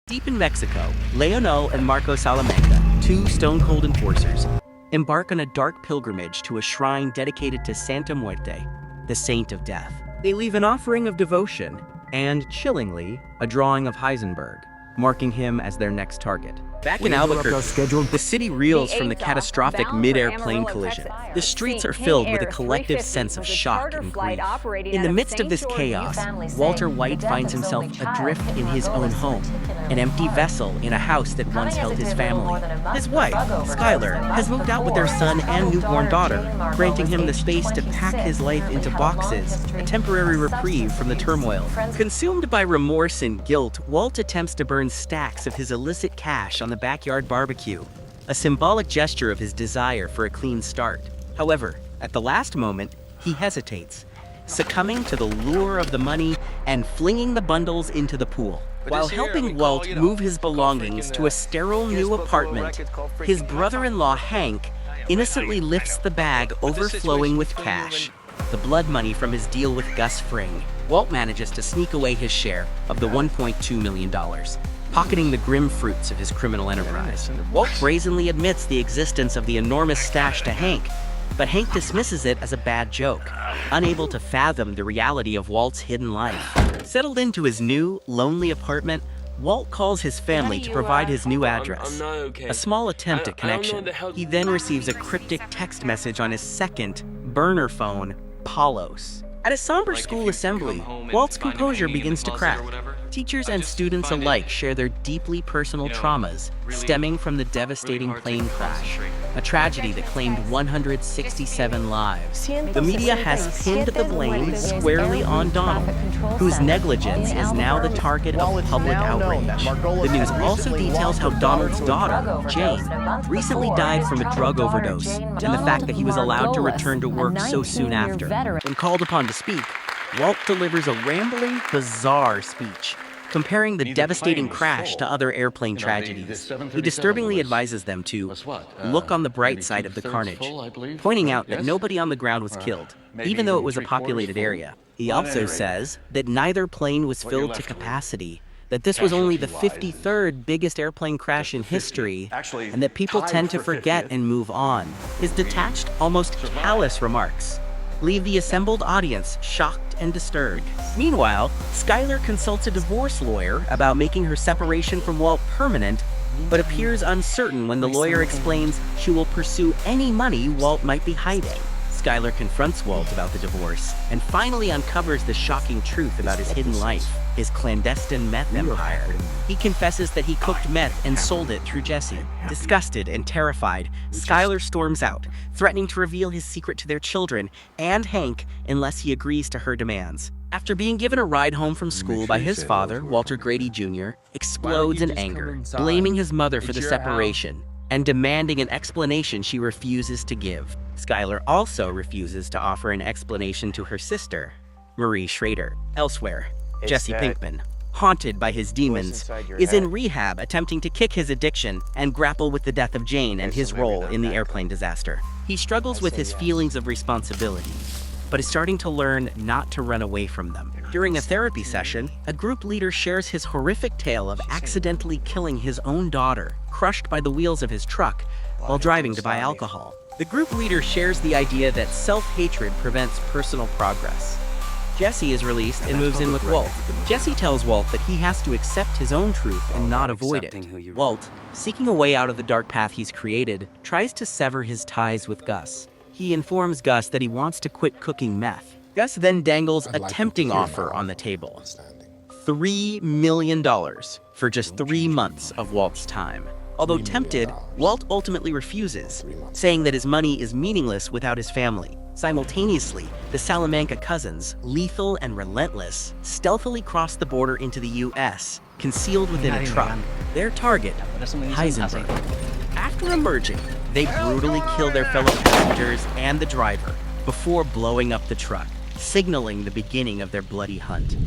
Deep in Mexico, Leonel and Marco Salamanca, two stone-cold enforcers, embark on a dark pilgrimage to a shrine dedicated to Santa Muerte, the saint of death. They leave an offering of devotion and, chillingly, a drawing of Heisenberg, marking him as their next target. Back in Albuquerque, the city reels from the catastrophic mid-air plane collision. The streets are filled with a collective sense of shock and grief. In the midst of this chaos, Walter White finds himself adrift in his own home, an empty vessel in a house that once held his family. His wife, Skyler, has moved out with their son and newborn daughter, granting him the space to pack his life into boxes, a temporary reprieve from the turmoil. Consumed by remorse and guilt, Walt attempts to burn stacks of his illicit cash on the backyard barbecue, a symbolic gesture of his desire for a clean start. However, at the last moment, he hesitates, succumbing to the lure of the money and flinging the bundles into the pool. While helping Walt move his belongings to a sterile new apartment, his brother-in-law Hank innocently lifts the bag overflowing with cash, the blood money from his deal with Gus Fring. Walt manages to sneak away his share of the $1.2 million, pocketing the grim fruits of his criminal enterprise. Walt brazenly admits the existence of the enormous stash to Hank, but Hank dismisses it as a bad joke, unable to fathom the reality of Walt's hidden life. Settled into his new, lonely apartment, Walt calls his family to provide his new address, a small attempt at connection. He then receives a cryptic text message on his second, burner phone, Palos. At a somber school assembly, Walt's composure begins to crack. Teachers and students alike share their deeply personal traumas stemming from the devastating plane crash, a tragedy that claimed 167 lives. The media has pinned the blame squarely on Donald, whose negligence is now the target of public outrage. The news also details how Donald's daughter, Jane, recently died from a drug overdose, and the fact that he was allowed to return to work so soon after. When called upon to speak, Walt delivers a rambling, bizarre speech, comparing the devastating crash to other airplane tragedies. He disturbingly advises them to look on the bright side of the carnage, pointing out that nobody on the ground was killed, even though it was a populated area. He also says that neither plane was filled to capacity, that this was only the 53rd biggest airplane crash in history, and that people tend to forget and move on. His detached, almost callous remarks leave the assembled audience shocked and disturbed. Meanwhile, Skyler consults a divorce lawyer about making her separation from Walt permanent, but appears uncertain when the lawyer explains she will pursue any money Walt might be hiding. Skyler confronts Walt about the divorce and finally uncovers the shocking truth about his hidden life, his clandestine meth empire. He confesses that he cooked meth and sold it through Jesse. Disgusted and terrified, Skyler storms out, threatening to reveal his secret to their children and Hank unless he agrees to her demands. After being given a ride home from school by his father, Walter Grady Jr., explodes in anger, blaming his mother for the separation and demanding an explanation she refuses to give. Skyler also refuses to offer an explanation to her sister, Marie Schrader. Elsewhere, Jesse Pinkman, haunted by his demons, is in rehab attempting to kick his addiction and grapple with the death of Jane and his role in the airplane disaster. He struggles with his feelings of responsibility, but is starting to learn not to run away from them. During a therapy session, a group leader shares his horrific tale of accidentally killing his own daughter, crushed by the wheels of his truck while driving to buy alcohol. The group leader shares the idea that self-hatred prevents personal progress. Jesse is released and moves in with Walt. Jesse tells Walt that he has to accept his own truth and not avoid it. Walt, seeking a way out of the dark path he's created, tries to sever his ties with Gus. He informs Gus that he wants to quit cooking meth. Gus then dangles a tempting offer on the table: $3 million for just 3 months of Walt's time. Although tempted, Walt ultimately refuses, saying that his money is meaningless without his family. Simultaneously, the Salamanca cousins, lethal and relentless, stealthily cross the border into the U.S., concealed within a truck. Their target, Heisenberg. After emerging, they brutally kill their fellow passengers and the driver before blowing up the truck, signaling the beginning of their bloody hunt.